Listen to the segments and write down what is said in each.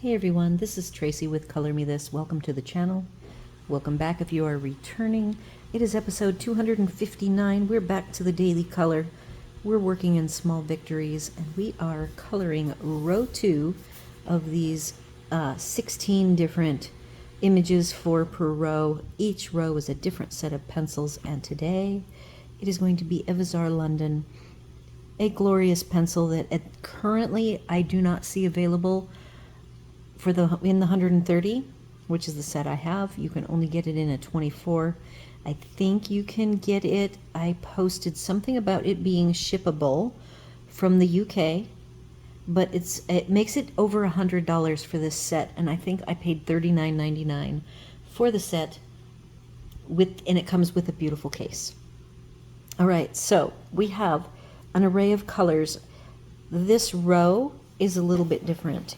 Hey everyone, this is Tracy with Color Me This. Welcome to the channel. Welcome back if you are returning. It is episode 259. We're back to the daily color. We're working in small victories and we are coloring row 2 of these 16 different images, 4 per row. Each row is a different set of pencils, and today it is going to be Evazar London, a glorious pencil that currently I do not see available for in the 130, which is the set I have. You can only get it in a 24. I think you can get it. I posted something about it being shippable from the UK, but it makes it over $100 for this set, and I think I paid $39.99 for the set and it comes with a beautiful case. All right, so we have an array of colors. This row is a little bit different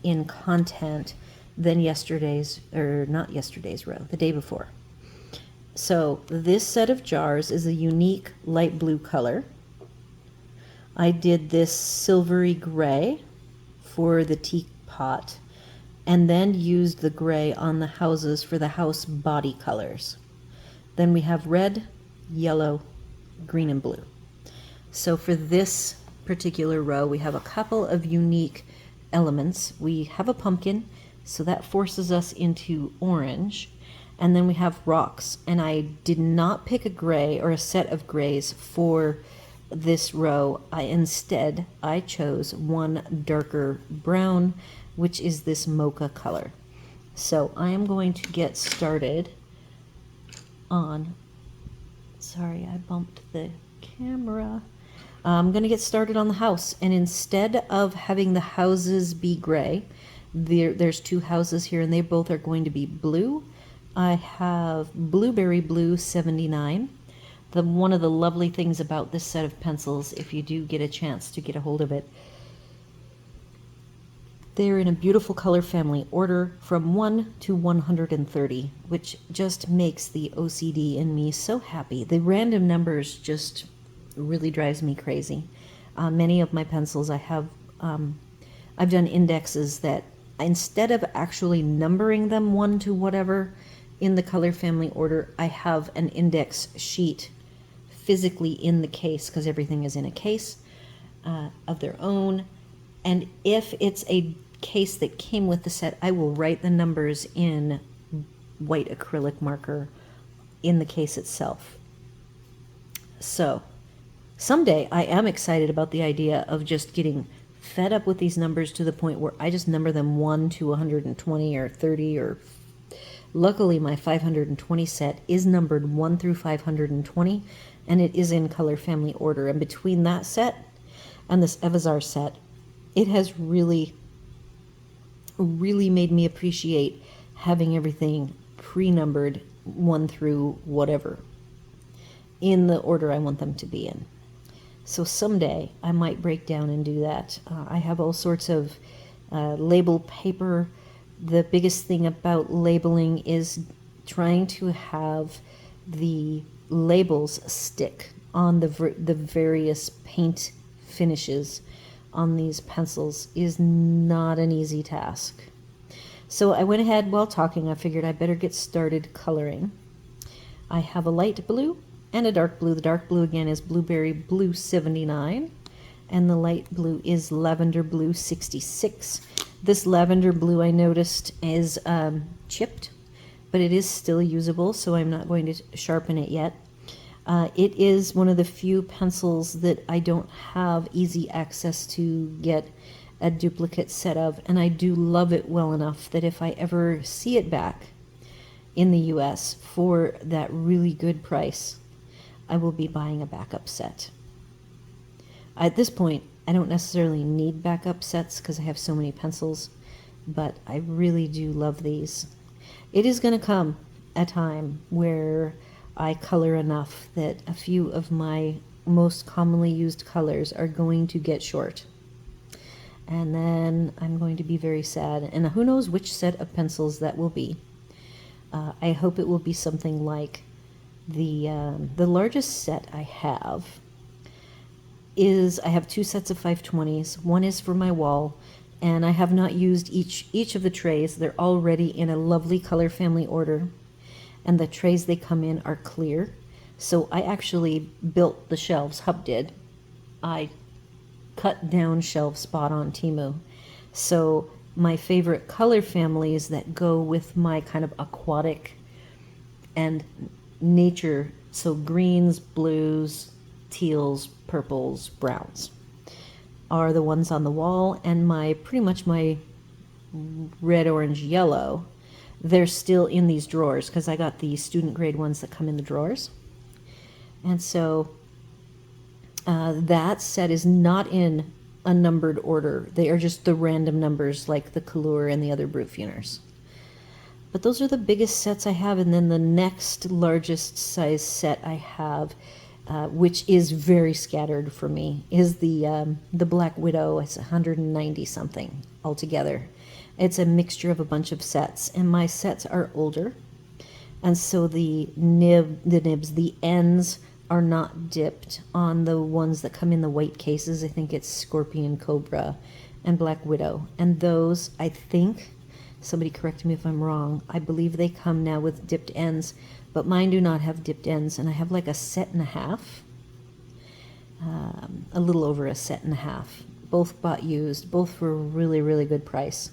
in content than yesterday's, or not yesterday's row, the day before. So this set of jars is a unique light blue color. I did this silvery gray for the teapot and then used the gray on the houses for the house body colors. Then we have red, yellow, green, and blue. So for this particular row, we have a couple of unique elements. We have a pumpkin, so that forces us into orange, and then we have rocks. And I did not pick a gray or a set of grays for this row. Instead I chose one darker brown, which is this mocha color. So I am going to get started on, sorry, I bumped the camera. I'm going to get started on the house, and instead of having the houses be gray, there's 2 houses here and they both are going to be blue. I have Blueberry Blue 79. One of the lovely things about this set of pencils, if you do get a chance to get a hold of it, they're in a beautiful color family order from 1 to 130, which just makes the OCD in me so happy. The random numbers just really drives me crazy. Many of my pencils I've done indexes that instead of actually numbering them 1 to whatever in the color family order, I have an index sheet physically in the case, because everything is in a case of their own. And if it's a case that came with the set, I will write the numbers in white acrylic marker in the case itself. So someday I am excited about the idea of just getting fed up with these numbers to the point where I just number them 1 to 120 or 30, or luckily my 520 set is numbered 1 through 520, and it is in color family order. And between that set and this Evazar set, it has really made me appreciate having everything pre-numbered 1 through whatever in the order I want them to be in. So someday I might break down and do that. I have all sorts of label paper. The biggest thing about labeling is trying to have the labels stick on the various paint finishes on these pencils is not an easy task. So I went ahead, while talking, I figured I better get started coloring. I have a light blue and a dark blue. The dark blue again is Blueberry Blue 79, and the light blue is Lavender Blue 66. This lavender blue, I noticed, is chipped, but it is still usable, so I'm not going to sharpen it yet. It is one of the few pencils that I don't have easy access to get a duplicate set of, and I do love it well enough that if I ever see it back in the US for that really good price, I will be buying a backup set. At this point, I don't necessarily need backup sets because I have so many pencils, but I really do love these. It is going to come a time where I color enough that a few of my most commonly used colors are going to get short. And then I'm going to be very sad. And who knows which set of pencils that will be. I hope it will be something like the largest set I have is, I have 2 sets of 520s. One is for my wall, And I have not used each of the trays. They're already in a lovely color family order, and the trays they come in are clear. So I actually built the shelves. Hub did. I cut down shelf spot on Temu. So my favorite color families that go with my kind of aquatic and nature, so greens, blues, teals, purples, browns, are the ones on the wall, and pretty much my red, orange, yellow, they're still in these drawers because I got the student grade ones that come in the drawers. And so that set is not in a numbered order. They are just the random numbers like the Couleur and the other Brutfuners. But those are the biggest sets I have, and then the next largest size set I have, which is very scattered for me, is the Black Widow. It's 190 something altogether. It's a mixture of a bunch of sets, and my sets are older, and so the ends are not dipped on the ones that come in the white cases. I think it's Scorpion, Cobra, and Black Widow, and those, I think, somebody correct me if I'm wrong, I believe they come now with dipped ends, but mine do not have dipped ends, and I have like a set and a half, a little over a set and a half, both bought used, both for a really, really good price.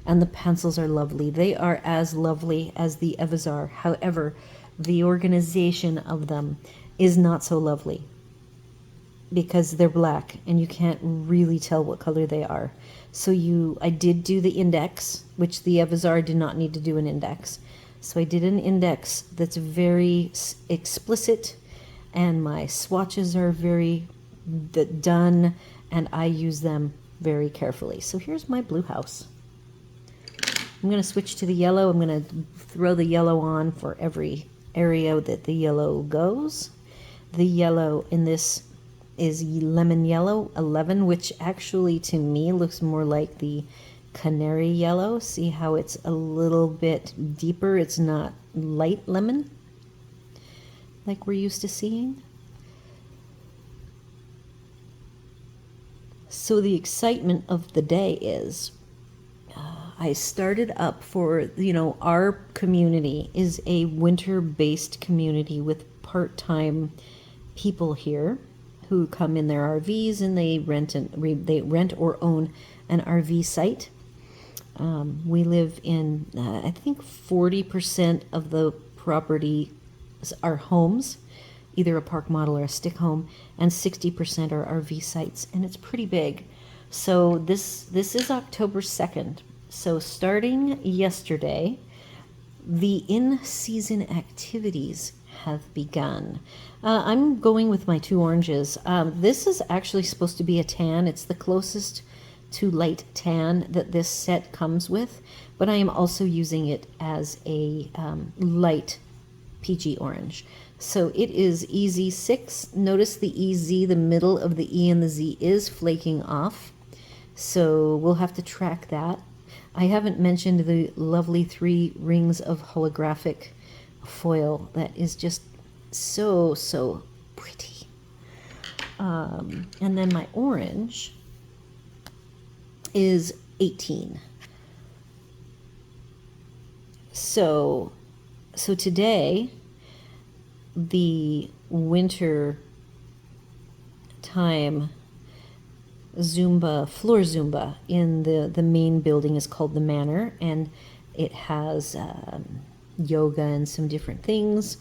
And the pencils are lovely. They are as lovely as the Evazar. However, the organization of them is not so lovely because they're black and you can't really tell what color they are. So I did do the index, which the Evazar did not need to do an index. So I did an index that's very explicit, and my swatches are very done, and I use them very carefully. So here's my blue house. I'm going to switch to the yellow. I'm going to throw the yellow on for every area that the yellow goes. The yellow in this is lemon yellow 11, which actually to me looks more like the canary yellow. See how it's a little bit deeper? It's not light lemon like we're used to seeing. So the excitement of the day is I started up for, our community is a winter-based community with part-time people here who come in their RVs, and they rent or own an RV site. We live in, I think 40% of the property are homes, either a park model or a stick home, and 60% are RV sites, and it's pretty big. So this is October 2nd. So starting yesterday, the in-season activities have begun. I'm going with my two oranges. This is actually supposed to be a tan. It's the closest to light tan that this set comes with, but I am also using it as a light peachy orange. So it is EZ6. Notice the EZ, the middle of the E and the Z is flaking off. So we'll have to track that. I haven't mentioned the lovely 3 rings of holographic foil that is just so, so pretty. And then my orange is 18. So today, the winter time floor Zumba in the main building is called the Manor, and it has yoga and some different things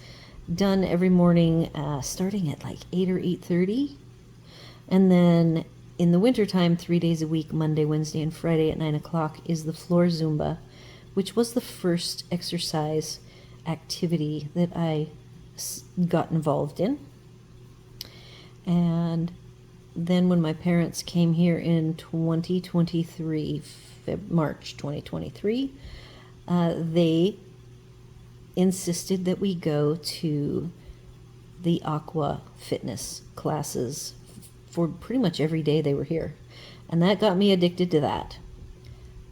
done every morning, starting at like 8 or 8:30, and then in the wintertime, 3 days a week, Monday, Wednesday, and Friday at 9 o'clock is the floor Zumba, which was the first exercise activity that I got involved in. And then when my parents came here in 2023, March 2023, they insisted that we go to the aqua fitness classes for pretty much every day they were here. And that got me addicted to that.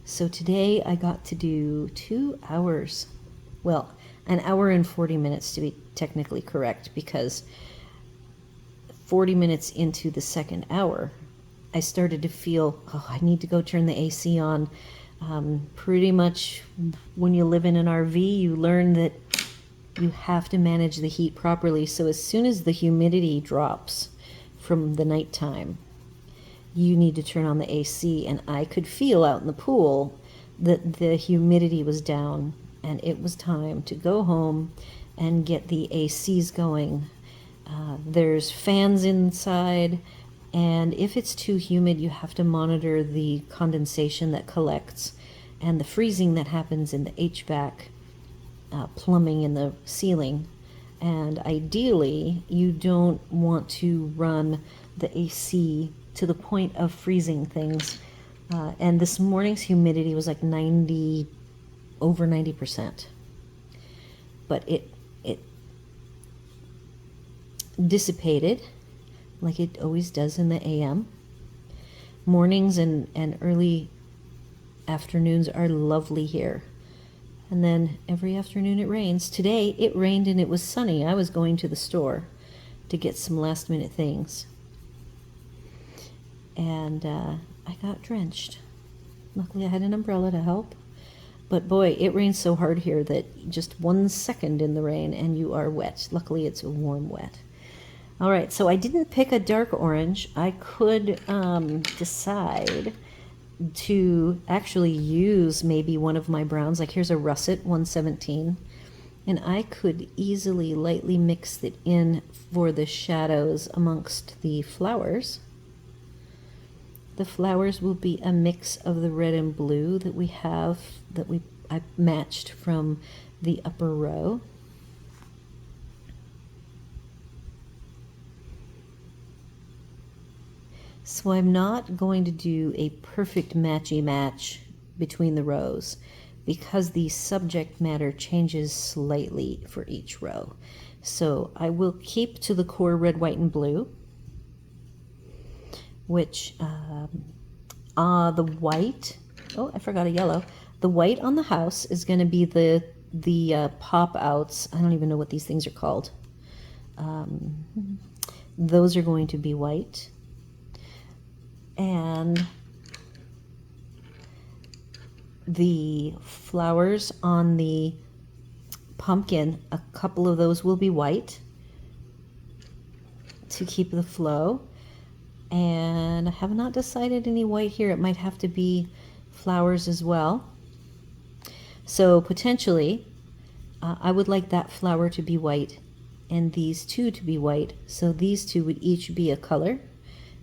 So today I got to do 2 hours. Well, an hour and 40 minutes to be technically correct, because 40 minutes into the second hour, I started to feel, oh, I need to go turn the AC on. Pretty much when you live in an RV, you learn that you have to manage the heat properly. So as soon as the humidity drops from the nighttime, you need to turn on the AC. And I could feel out in the pool that the humidity was down, and it was time to go home and get the ACs going. There's fans inside, and if it's too humid, you have to monitor the condensation that collects and the freezing that happens in the HVAC plumbing in the ceiling. And ideally, you don't want to run the AC to the point of freezing things. And this morning's humidity was like over 90%. But it dissipated like it always does in the AM. Mornings and early afternoons are lovely here. And then every afternoon it rains. Today it rained and it was sunny. I was going to the store to get some last minute things. And I got drenched. Luckily I had an umbrella to help. But boy, it rains so hard here that just 1 second in the rain and you are wet. Luckily it's a warm wet. All right, so I didn't pick a dark orange. I could decide to actually use maybe one of my browns. Like here's a Russet 117. And I could easily lightly mix it in for the shadows amongst the flowers. The flowers will be a mix of the red and blue that we have, I matched from the upper row. So I'm not going to do a perfect matchy match between the rows because the subject matter changes slightly for each row. So I will keep to the core red, white, and blue, which the white, oh, I forgot a yellow. The white on the house is going to be the pop outs. I don't even know what these things are called. Those are going to be white. And the flowers on the pumpkin, a couple of those will be white to keep the flow. And I have not decided any white here. It might have to be flowers as well. So potentially, I would like that flower to be white and these two to be white. So these two would each be a color.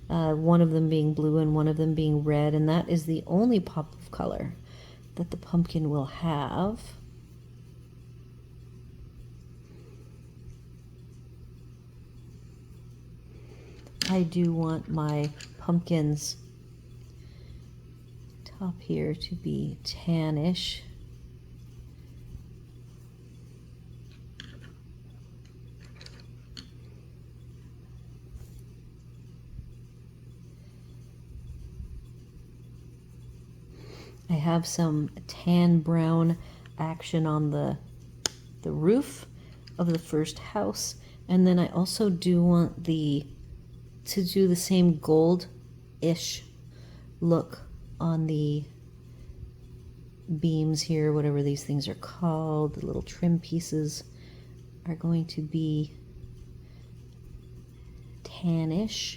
One of them being blue and one of them being red, and that is the only pop of color that the pumpkin will have. I do want my pumpkin's top here to be tannish. I have some tan brown action on the roof of the first house, and then I also do want to do the same gold-ish look on the beams here, whatever these things are called. The little trim pieces are going to be tannish,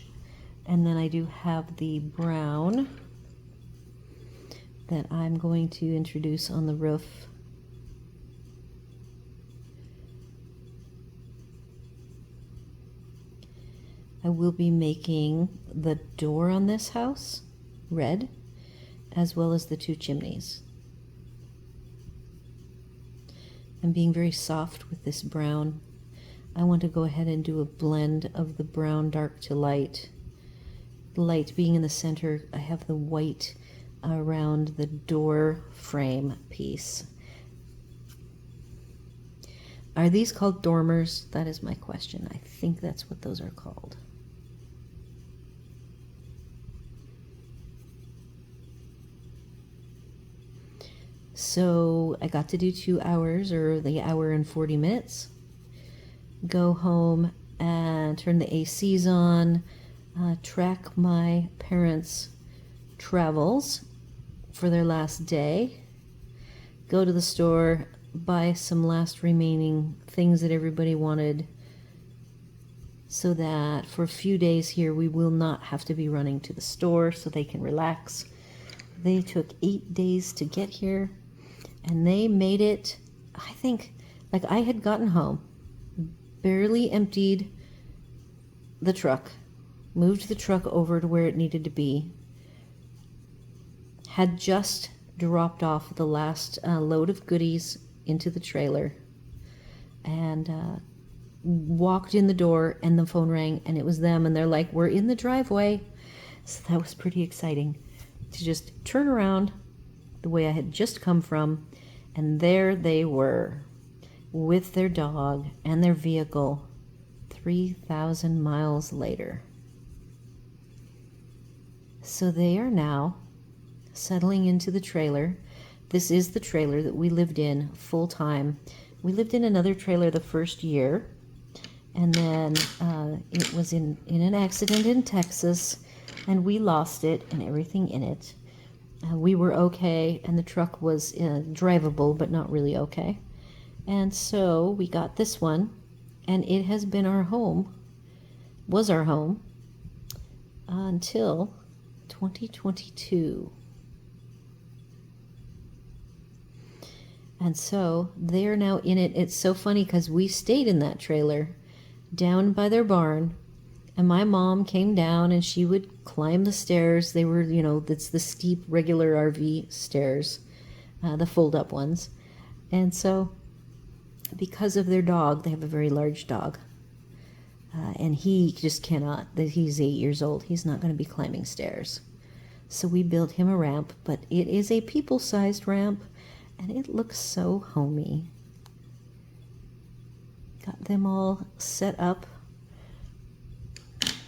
and then I do have the brown that I'm going to introduce on the roof. I will be making the door on this house red, as well as the two chimneys. I'm being very soft with this brown. I want to go ahead and do a blend of the brown dark to light. The light being in the center, I have the white around the door frame piece. Are these called dormers? That is my question. I think that's what those are called. So I got to do 2 hours, or the hour and 40 minutes. Go home and turn the ACs on, track my parents' travels for their last day, go to the store, buy some last remaining things that everybody wanted, so that for a few days here we will not have to be running to the store so they can relax. They took 8 days to get here, and they made it, I think, like I had gotten home, barely emptied the truck, moved the truck over to where it needed to be, had just dropped off the last load of goodies into the trailer, and walked in the door, and the phone rang, and it was them, and they're like, "We're in the driveway." So that was pretty exciting to just turn around the way I had just come from, and there they were with their dog and their vehicle 3,000 miles later. So they are now settling into the trailer. This is the trailer that we lived in full time. We lived in another trailer the first year, and then it was in an accident in Texas, and we lost it and everything in it. We were okay, and the truck was drivable, but not really okay. And so we got this one, and it has been our home, was our home, until 2022. And so they're now in it. It's so funny because we stayed in that trailer down by their barn, and my mom came down and she would climb the stairs. They were, it's the steep regular RV stairs, the fold-up ones. And so because of their dog, they have a very large dog, and he just cannot, he's 8 years old. He's not going to be climbing stairs. So we built him a ramp, but it is a people-sized ramp, and it looks so homey. Got them all set up,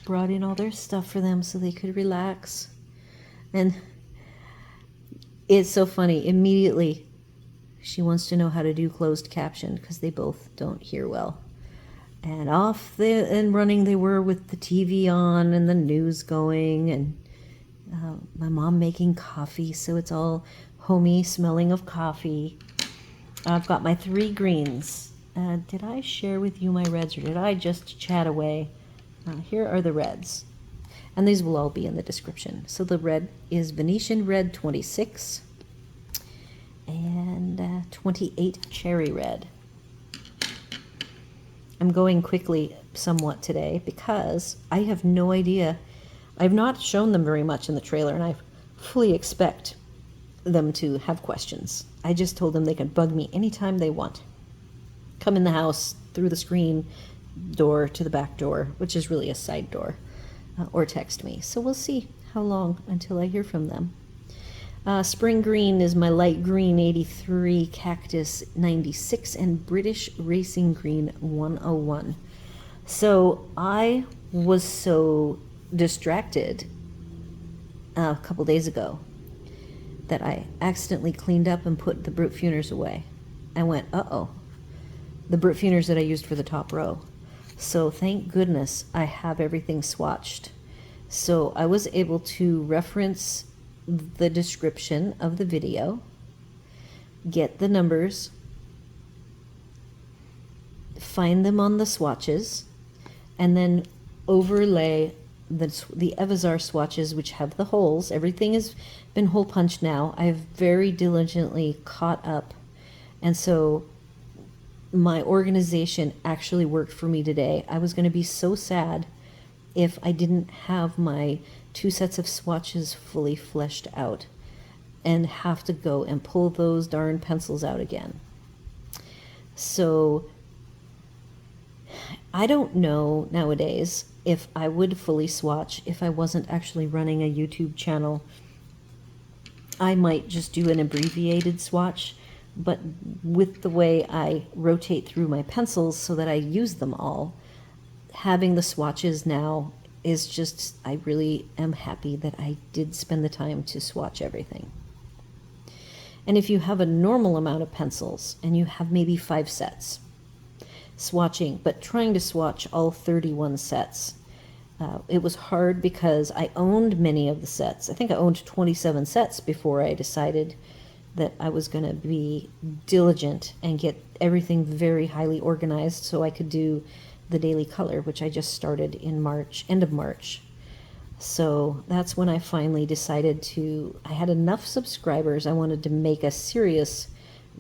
brought in all their stuff for them so they could relax. And it's so funny. Immediately, she wants to know how to do closed caption because they both don't hear well. And off and running they were with the TV on and the news going, and my mom making coffee, so it's all homey smelling of coffee. I've got my 3 greens. Did I share with you my reds, or did I just chat away? Here are the reds, and these will all be in the description. So the red is Venetian Red 26 and 28 Cherry Red. I'm going quickly somewhat today because I have no idea. I've not shown them very much in the trailer, and I fully expect them to have questions. I just told them they can bug me anytime they want. Come in the house through the screen door to the back door, which is really a side door, or text me. So we'll see how long until I hear from them. Spring Green is my light green 83, Cactus 96, and British Racing Green 101. So I was so distracted a couple days ago that I accidentally cleaned up and put the Brute Funers away. I went, uh-oh, the Brute Funers that I used for the top row. So thank goodness I have everything swatched. So I was able to reference the description of the video, get the numbers, find them on the swatches, and then overlay the Evazar swatches, which have the holes. Everything has been hole punched now. I've very diligently caught up, and so my organization actually worked for me today. I was going to be so sad if I didn't have my 2 sets of swatches fully fleshed out and have to go and pull those darn pencils out again. So I don't know nowadays if I would fully swatch if I wasn't actually running a YouTube channel. I might just do an abbreviated swatch, but with the way I rotate through my pencils so that I use them all, having the swatches now is just, I really am happy that I did spend the time to swatch everything. And if you have a normal amount of pencils and you have maybe 5 sets, swatching, but trying to swatch all 31 sets, It was hard because I owned many of the sets. I think I owned 27 sets before I decided that I was going to be diligent and get everything very highly organized so I could do the daily color, which I just started in March, end of March. So that's when I finally decided I had enough subscribers. I wanted to make a serious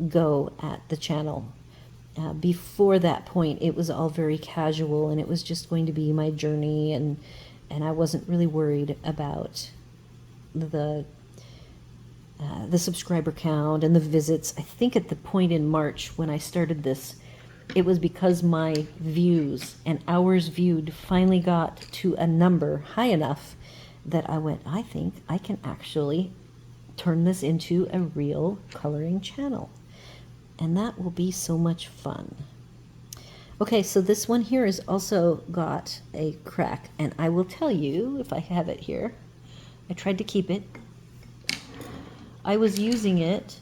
go at the channel. Before that point, it was all very casual, and it was just going to be my journey, and I wasn't really worried about the subscriber count and the visits. I think at the point in March when I started this, it was because my views and hours viewed finally got to a number high enough that I went, I think I can actually turn this into a real coloring channel. And that will be so much fun. Okay, so this one here has also got a crack, and I will tell you if I have it here. I tried to keep it. I was using it.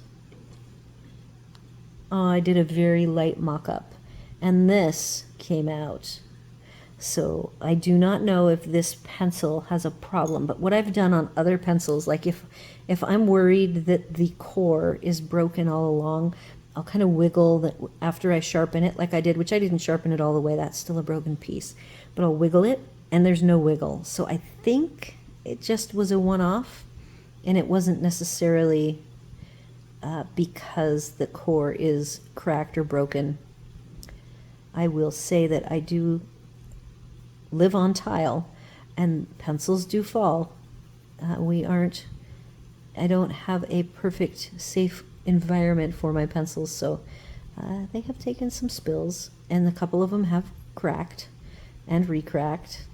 Oh, I did a very light mock-up, and this came out. So I do not know if this pencil has a problem, but what I've done on other pencils, like if I'm worried that the core is broken all along, I'll kind of wiggle that after I sharpen it, like I did, which I didn't sharpen it all the way. That's still a broken piece. But I'll wiggle it, and there's no wiggle. So I think it just was a one-off, and it wasn't necessarily because the core is cracked or broken. I will say that I do live on tile, and pencils do fall. I don't have a perfect, safe environment for my pencils, so they have taken some spills, and a couple of them have cracked and recracked.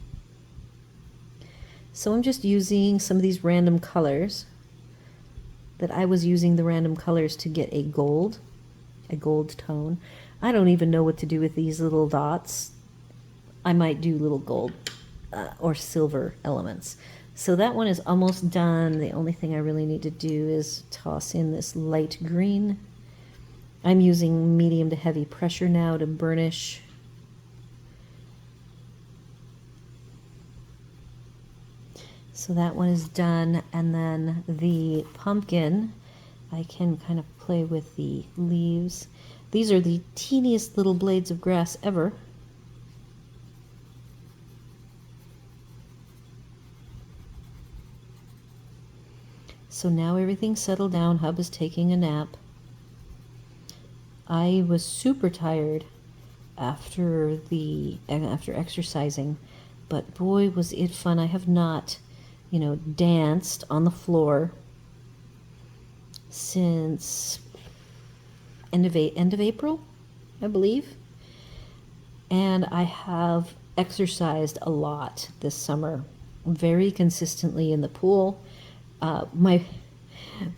So I'm just using some of these random colors that I was using the random colors to get a gold tone. I don't even know what to do with these little dots. I might do little gold or silver elements. So that one is almost done. The only thing I really need to do is toss in this light green. I'm using medium to heavy pressure now to burnish. So that one is done, and then the pumpkin, I can kind of play with the leaves. These are the teeniest little blades of grass ever. So now everything's settled down. Hub is taking a nap. I was super tired after exercising, but boy was it fun. I have not, danced on the floor since end of April, I believe. And I have exercised a lot this summer, very consistently in the pool. My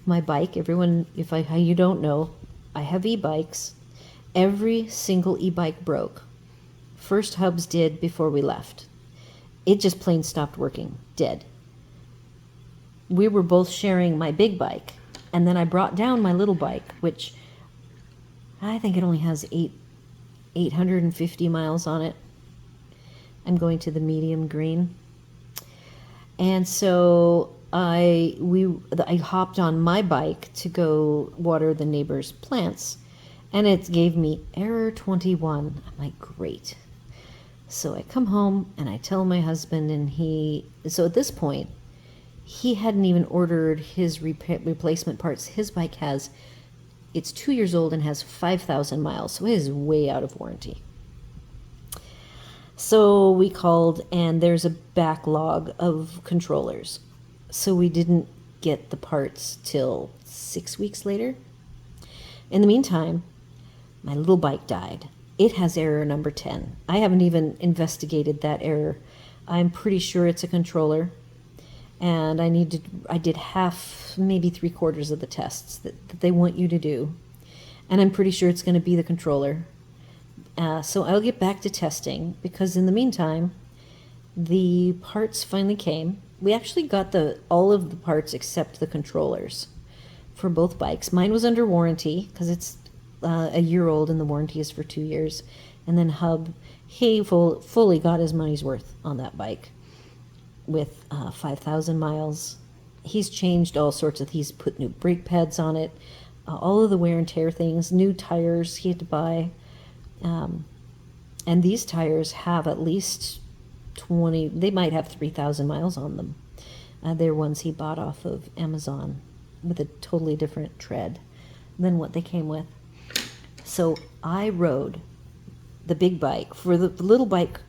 bike, everyone, you don't know, I have e-bikes. Every single e-bike broke. First Hub's did before we left. It just plain stopped working, dead. We were both sharing my big bike, and then I brought down my little bike, which I think it only has 850 miles on it. I'm going to the medium green. And so I hopped on my bike to go water the neighbor's plants, and it gave me error 21. I'm like, great. So I come home and I tell my husband, and so at this point, he hadn't even ordered his replacement parts. His bike it's 2 years old and has 5,000 miles, so it is way out of warranty. So we called, and there's a backlog of controllers. So we didn't get the parts till 6 weeks later. In the meantime, my little bike died. It has error number 10. I haven't even investigated that error. I'm pretty sure it's a controller. And I did half, maybe 3/4 of the tests that they want you to do. And I'm pretty sure it's going to be the controller. So I'll get back to testing, because in the meantime, the parts finally came. We actually got all of the parts except the controllers for both bikes. Mine was under warranty because it's a year old and the warranty is for 2 years. And then Hub, he fully got his money's worth on that bike. with 5,000 miles. He's changed all sorts of, he's put new brake pads on it, all of the wear and tear things, new tires he had to buy. And these tires have at least 20, they might have 3,000 miles on them. They're ones he bought off of Amazon with a totally different tread than what they came with. So I rode the big bike for the little bike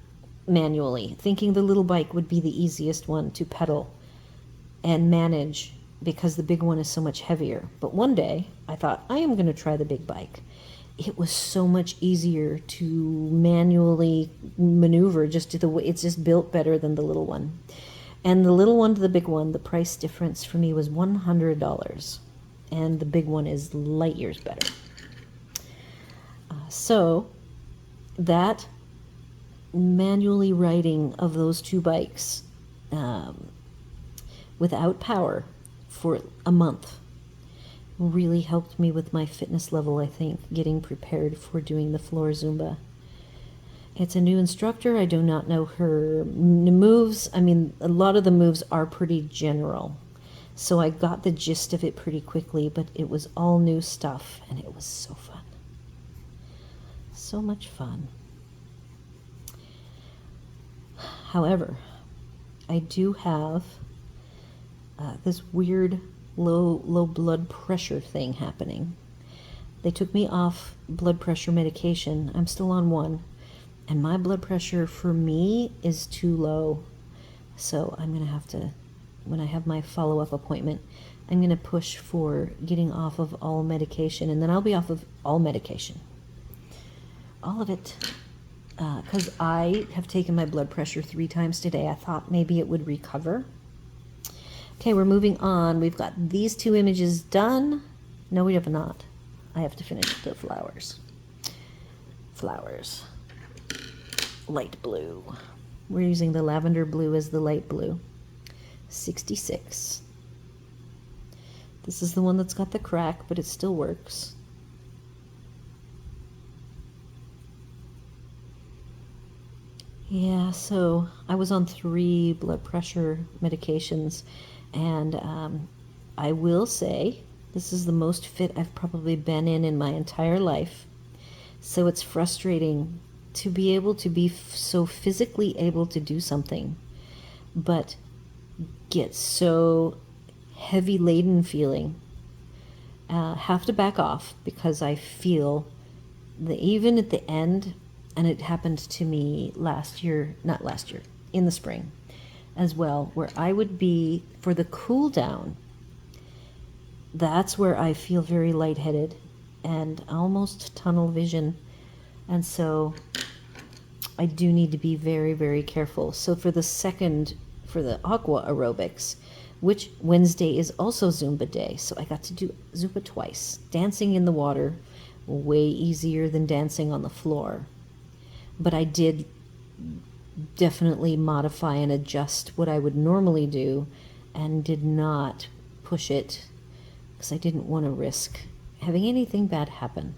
manually, thinking the little bike would be the easiest one to pedal and manage because the big one is so much heavier. But one day I thought, I am going to try the big bike. It was so much easier to manually maneuver, just to the way it's just built better than the little one. And the little one to the big one, the price difference for me was $100, and the big one is light years better. So that manually riding of those two bikes without power for a month really helped me with my fitness level, I think, getting prepared for doing the floor Zumba. It's a new instructor. I do not know her moves. I mean, a lot of the moves are pretty general. So I got the gist of it pretty quickly, but it was all new stuff, and it was so fun. So much fun. However, I do have this weird low blood pressure thing happening. They took me off blood pressure medication. I'm still on one, and my blood pressure for me is too low. So I'm going to have to, when I have my follow-up appointment, I'm going to push for getting off of all medication, and then I'll be off of all medication. All of it. Because I have taken my blood pressure 3 times today. I thought maybe it would recover. Okay, we're moving on. We've got these 2 images done. No, we have not. I have to finish the flowers. Flowers. Light blue. We're using the lavender blue as the light blue. 66. This is the one that's got the crack, but it still works. Yeah, so I was on 3 blood pressure medications, and I will say this is the most fit I've probably been in my entire life. So it's frustrating to be able to be so physically able to do something, but get so heavy laden feeling. Have to back off because I feel that even at the end, and it happened to me in the spring as well, where I would be, for the cool down, that's where I feel very lightheaded and almost tunnel vision. And so I do need to be very, very careful. So for the aqua aerobics, which Wednesday is also Zumba day, so I got to do Zumba twice. Dancing in the water, way easier than dancing on the floor. But I did definitely modify and adjust what I would normally do and did not push it because I didn't want to risk having anything bad happen.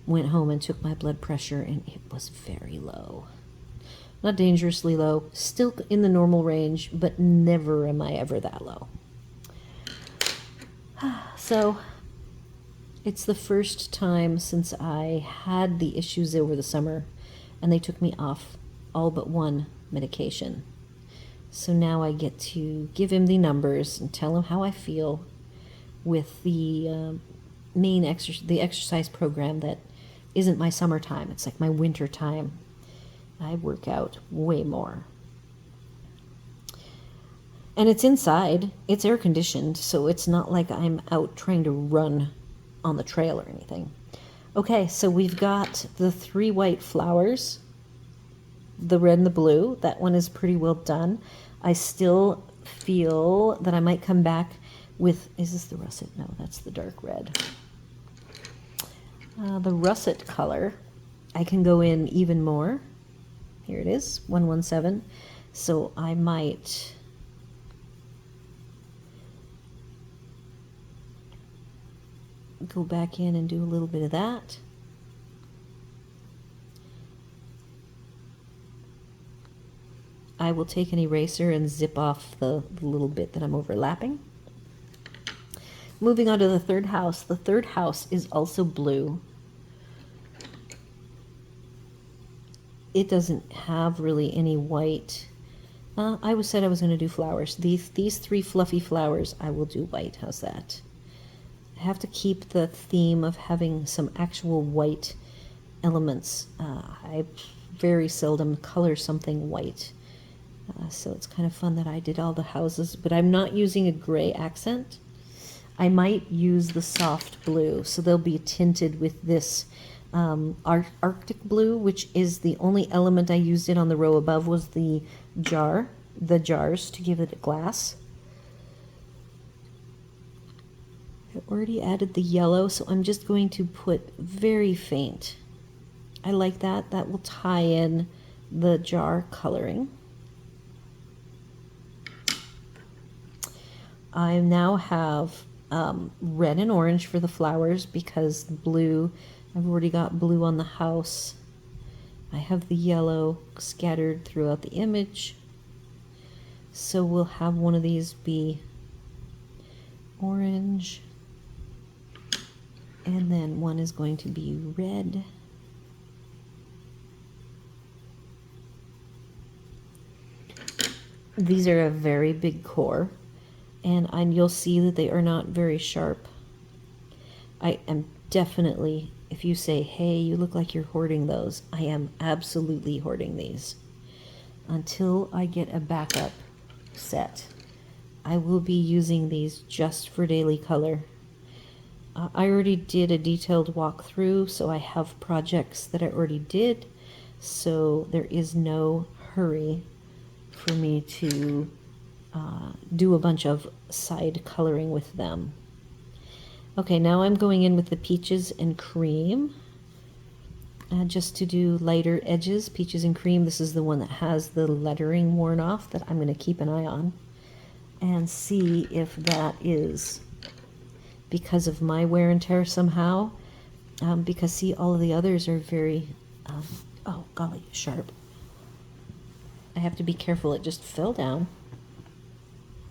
Went home and took my blood pressure, and it was very low. Not dangerously low, still in the normal range, but never am I ever that low. So it's the first time since I had the issues over the summer, and they took me off all but one medication. So now I get to give him the numbers and tell him how I feel with the main exercise program that isn't my summertime. It's like my winter time. I work out way more. And it's inside. It's air conditioned, so it's not like I'm out trying to run on the trail or anything. Okay, so we've got the 3 white flowers, the red and the blue. That one is pretty well done. I still feel that I might come back with, is this the russet? No, that's the dark red. The russet color, I can go in even more. Here it is, 117. So I might go back in and do a little bit of that. I will take an eraser and zip off the little bit that I'm overlapping. Moving on to the third house. The third house is also blue. It doesn't have really any white. I said I was going to do flowers. These three fluffy flowers, I will do white. How's that? I have to keep the theme of having some actual white elements. I very seldom color something white. So it's kind of fun that I did all the houses, but I'm not using a gray accent. I might use the soft blue, so they'll be tinted with this Arctic blue, which is the only element I used it on the row above was the jars to give it a glass. I already added the yellow, so I'm just going to put very faint. I like that. That will tie in the jar coloring. I now have red and orange for the flowers because the blue, I've already got blue on the house. I have the yellow scattered throughout the image. So we'll have one of these be orange, and then one is going to be red. These are a very big core, and you'll see that they are not very sharp. I am definitely, if you say, hey, you look like you're hoarding those, I am absolutely hoarding these. Until I get a backup set, I will be using these just for daily color. I already did a detailed walkthrough, so I have projects that I already did, so there is no hurry for me to do a bunch of side coloring with them. Okay, now I'm going in with the peaches and cream, just to do lighter edges. Peaches and cream, this is the one that has the lettering worn off that I'm going to keep an eye on and see if that is because of my wear and tear somehow, because see, all of the others are very, oh golly, sharp. I have to be careful, it just fell down.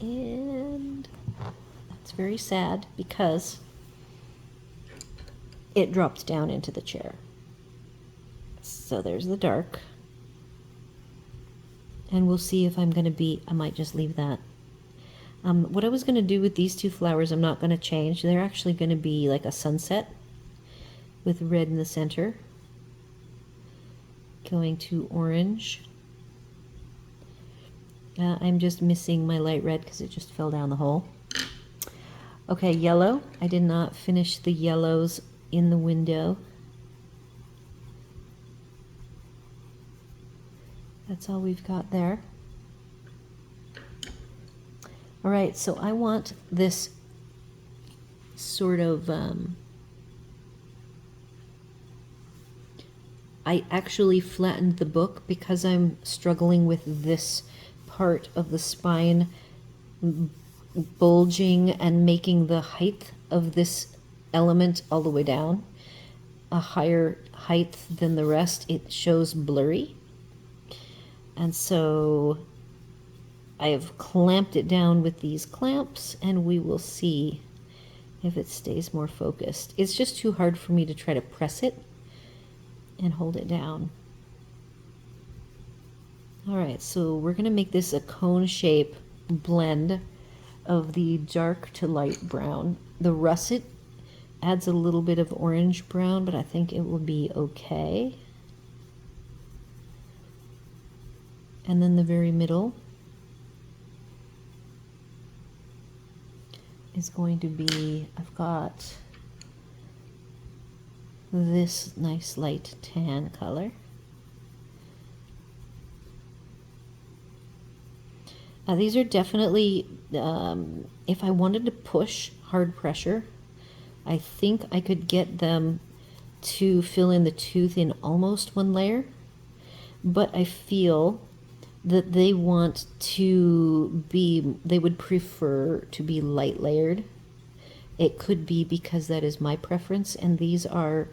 And that's very sad because it dropped down into the chair. So there's the dark. And we'll see if I'm going to be, I might just leave that. What I was going to do with these two flowers, I'm not going to change. They're actually going to be like a sunset with red in the center. Going to orange. I'm just missing my light red because it just fell down the hole. Okay, yellow. I did not finish the yellows in the window. That's all we've got there. All right, so I want this sort of, I actually flattened the book because I'm struggling with this part of the spine bulging and making the height of this element all the way down a higher height than the rest. It shows blurry. And so I have clamped it down with these clamps, and we will see if it stays more focused. It's just too hard for me to try to press it and hold it down. All right, so we're going to make this a cone shape blend of the dark to light brown. The russet adds a little bit of orange brown, but I think it will be okay. And then the very middle is going to be, I've got this nice light tan color. These are definitely, if I wanted to push hard pressure, I think I could get them to fill in the tooth in almost one layer, but I feel that they want to be, they would prefer to be light layered. It could be because that is my preference, and these are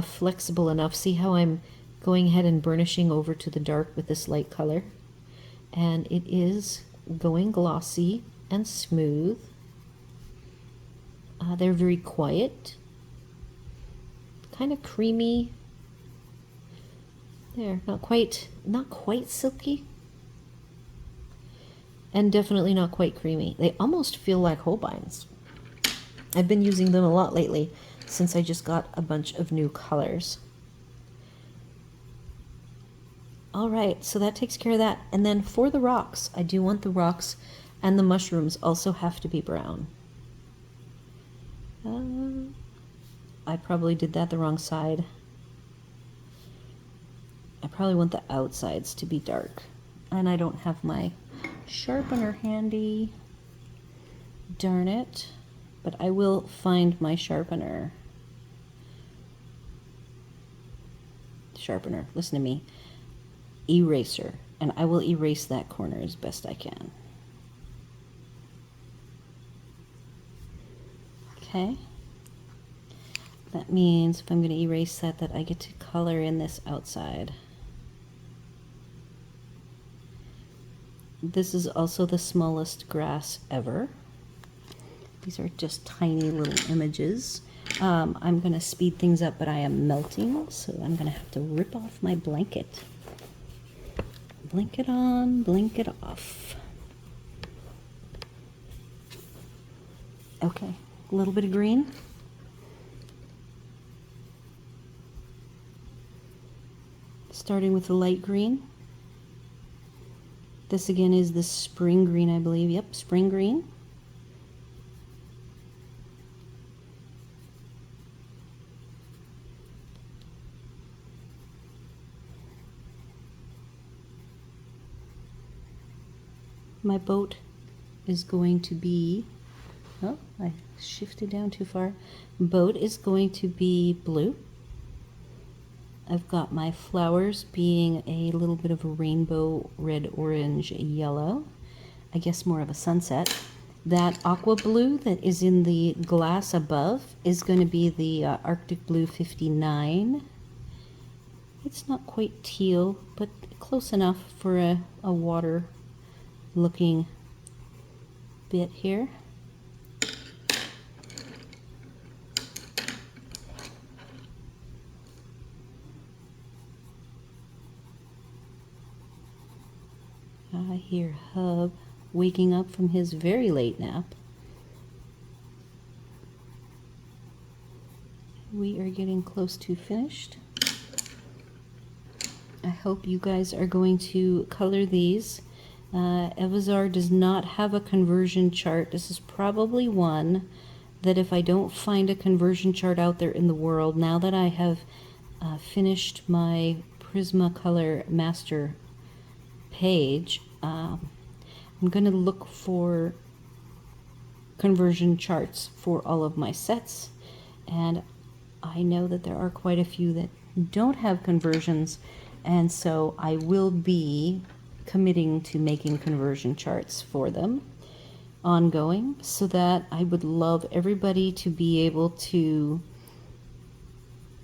flexible enough. See how I'm going ahead and burnishing over to the dark with this light color? and it is going glossy and smooth. They're very quiet, kind of creamy. They're not quite silky, and definitely not quite creamy. They almost feel like Holbeins. I've been using them a lot lately since I just got a bunch of new colors. All right, so that takes care of that. And then for the rocks, I do want the rocks and the mushrooms also have to be brown. I probably did that the wrong side. I probably want the outsides to be dark. And I don't have my sharpener handy. Darn it. But I will find my sharpener. Sharpener, listen to me. Eraser. And I will erase that corner as best I can. Okay. That means if I'm going to erase that I get to color in this outside. This is also the smallest grass ever. These are just tiny little images. I'm going to speed things up, but I am melting, so I'm going to have to rip off my blanket. Blanket on, blanket off. Okay, a little bit of green. Starting with the light green. This again is the spring green, I believe. Yep, spring green. My boat is going to be, oh, I shifted down too far. Boat is going to be blue. I've got my flowers being a little bit of a rainbow, red, orange, yellow. I guess more of a sunset. That aqua blue that is in the glass above is going to be the Arctic Blue 59. It's not quite teal, but close enough for a water looking bit here. I hear Hub waking up from his very late nap. We are getting close to finished. I hope you guys are going to color these. Evazar does not have a conversion chart. This is probably one that if I don't find a conversion chart out there in the world, now that I have finished my Prismacolor master page, I'm going to look for conversion charts for all of my sets, and I know that there are quite a few that don't have conversions, and so I will be committing to making conversion charts for them ongoing, so that I would love everybody to be able to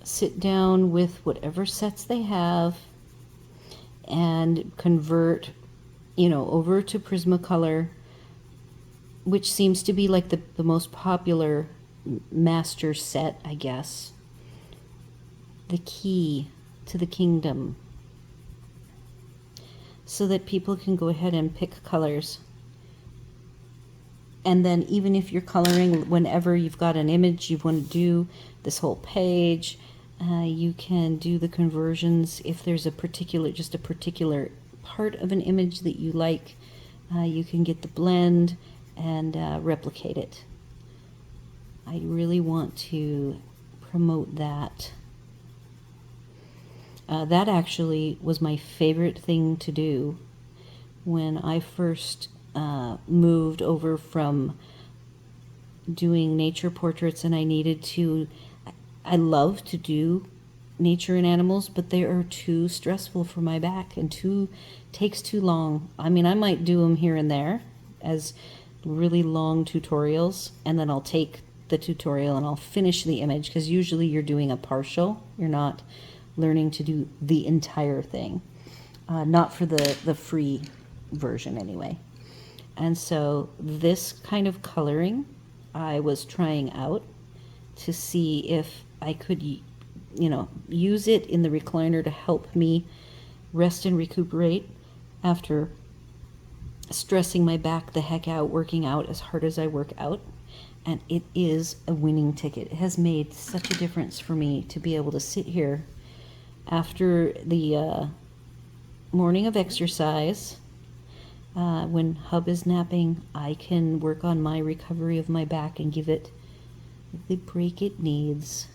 sit down with whatever sets they have and convert, you know, over to Prismacolor, which seems to be like the most popular master set, I guess. The key to the kingdom. So that people can go ahead and pick colors. And then even if you're coloring, whenever you've got an image you want to do this whole page, you can do the conversions. If there's a particular part of an image that you like, you can get the blend and replicate it. I really want to promote that. That actually was my favorite thing to do when I first moved over from doing nature portraits, and I love to do nature and animals, but they are too stressful for my back and takes too long. I mean, I might do them here and there as really long tutorials, and then I'll take the tutorial and I'll finish the image, because usually you're doing a partial. You're not learning to do the entire thing. Not for the free version anyway. And so this kind of coloring I was trying out to see if I could, use it in the recliner to help me rest and recuperate after stressing my back the heck out, working out as hard as I work out. And it is a winning ticket. It has made such a difference for me to be able to sit here after the morning of exercise. When Hub is napping, I can work on my recovery of my back and give it the break it needs.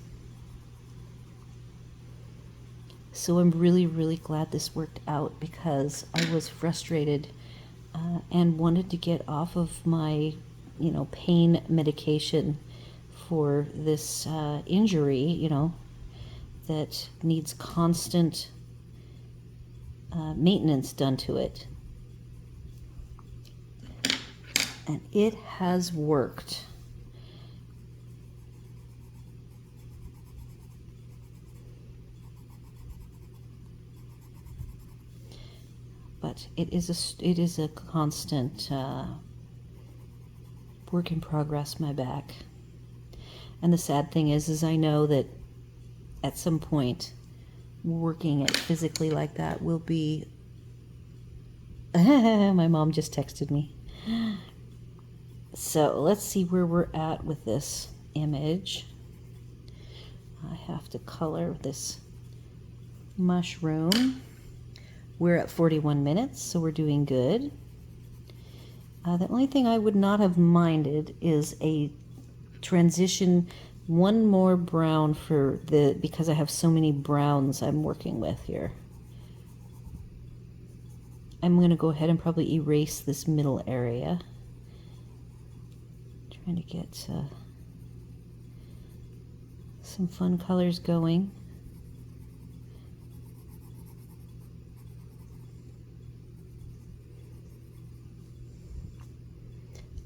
So I'm really, really glad this worked out, because I was frustrated and wanted to get off of my, pain medication for this injury, that needs constant maintenance done to it. And it has worked. But it is a constant work in progress, my back. And the sad thing is I know that at some point working it physically like that will be my mom just texted me. So let's see where we're at with this image. I have to color this mushroom. We're at 41 minutes, so we're doing good. The only thing I would not have minded is a transition, one more brown because I have so many browns I'm working with here. I'm going to go ahead and probably erase this middle area. Trying to get some fun colors going.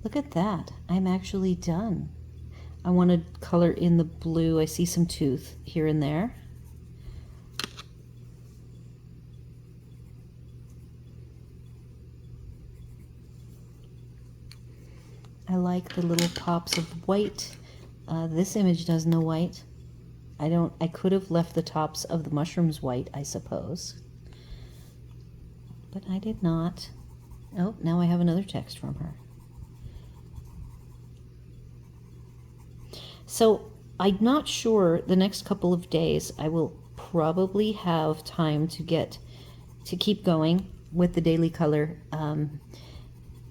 Look at that. I'm actually done. I want to color in the blue. I see some tooth here and there. I like the little pops of white. This image does no white. I could have left the tops of the mushrooms white, I suppose. But I did not. Oh, now I have another text from her. So I'm not sure the next couple of days I will probably have time to keep going with the daily color.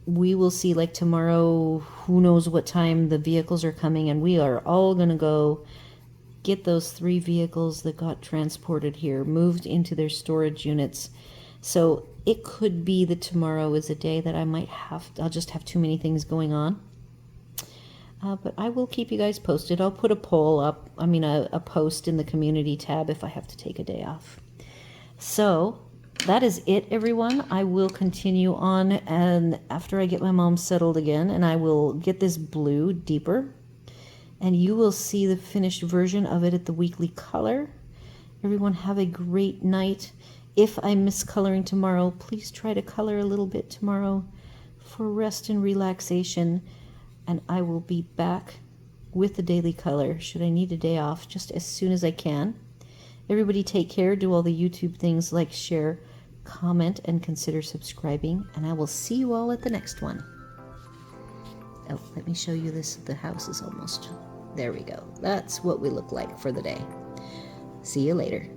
We will see, like tomorrow, who knows what time the vehicles are coming, and we are all going to go get those 3 vehicles that got transported here, moved into their storage units. So it could be that tomorrow is a day that I'll just have too many things going on. But I will keep you guys posted. I'll put a poll up, a post in the community tab if I have to take a day off. So that is it, everyone. I will continue on, and after I get my mom settled again, and I will get this blue deeper, and you will see the finished version of it at the weekly color. Everyone have a great night. If I miss coloring tomorrow, please try to color a little bit tomorrow for rest and relaxation, and I will be back with the daily color should I need a day off just as soon as I can. Everybody take care, do all the YouTube things like share, comment, and consider subscribing, and I will see you all at the next one. Oh, let me show you this. The house is almost... There we go. That's what we look like for the day. See you later.